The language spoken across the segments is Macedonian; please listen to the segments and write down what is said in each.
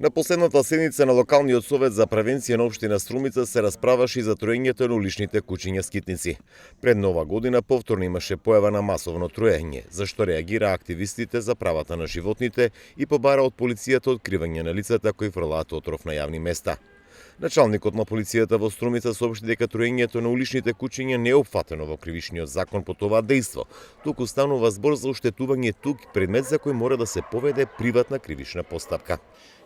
На последната седница на локалниот совет за превенција на општина Струмица се расправаше за троењето на уличните кучиња скитници. Пред нова година повторно имаше појава на масовно троење, за што реагира активистите за правата на животните и побара од полицијата откривање на лицата кои фрлаат отров на јавни места. Началникот на полицијата во Струмица соопшти дека троењето на уличните кучиња не е опфатено во кривичниот закон по това дејство, туку станува збор за оштетување тук, предмет за кој мора да се поведе приватна кривична постапка.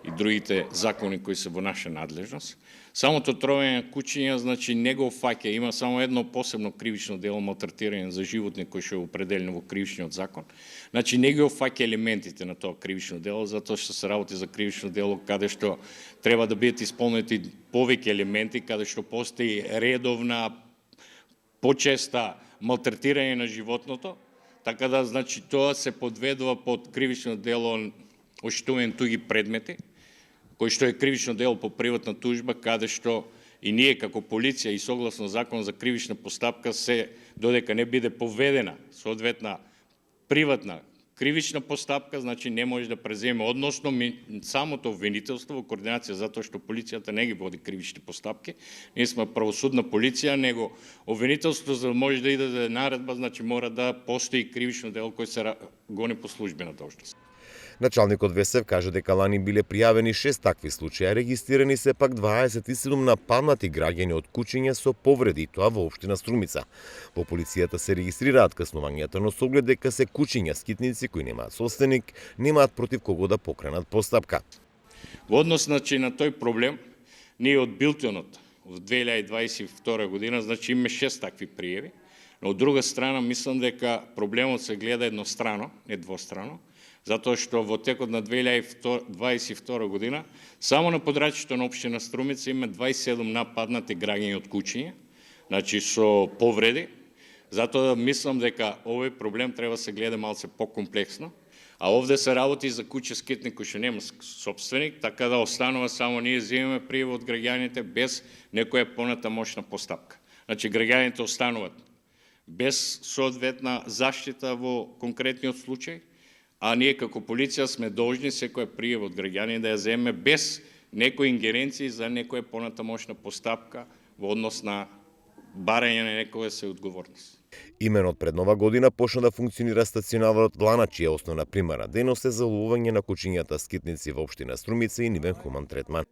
И другите закони кои се во наша надлежност. Самото троење на кучиња, значи, не го фаќа, има само едно посебно кривично дело малтретирање за животни кој што е определено во кривичниот закон. Значи, не го фаќа елементите на тоа кривично дело, затоа што се работи за кривично дело каде што треба да бидат исполнети повеќе елементи, каде што постои редовна, почеста малтретирање на животното, така да, значи, тоа се подведува под кривично дело оштетување туги предмети, кој што е кривично дело по приватна тужба, каде што и ние како полиција и согласно закон за кривична постапка се додека не биде поведена соодветна приватна кривична постапка, значи не може да преземе односно самото обвинителство во координација, затоа што полицијата не ги води кривични постапки. Ние сме правосудна полиција, него обвинителството за да може да иде наредба, значи мора да постои кривично дело кој се гони по службена должност. Началникот ВСФ каже дека лани биле пријавени 6 такви случаи, регистрирани се пак 27 нападнати граѓани од кучиња со повреди, тоа во општина Струмица. Во полицијата се регистрираат каснувањата, но со оглед дека се кучиња скитници кои немаат собственик, немаат против кого да покренат постапка. Во однос, значи, на тој проблем, ние од Билтонот во 2022 година, значи име 6 такви пријави, но од друга страна мислам дека проблемот се гледа еднострано, не двострано, затоа што во текот на 2022 година само на подрачјето на општина Струмица има 27 нападнати граѓани од кучиња, значи со повреди. Затоа мислам дека овој проблем треба се гледа малце покомплексно, а овде се работи за куќа скитник кој што нема собственик, така да останува само ние земеме пријава од граѓаните без некоја понатамошна постапка. Значи граѓаните остануваат без соодветна заштита во конкретниот случај, а ние како полиција сме должни секоја пријава од граѓани да ја земеме без некои ингеренции за некоја понатамошна постапка во однос на барање на некоја се одговорност. Имено од пред нова година почна да функционира стационарот Длана, чија основна примарна дејност е за ловување на кучињата скитници во општина Струмица и нивен хуман третман.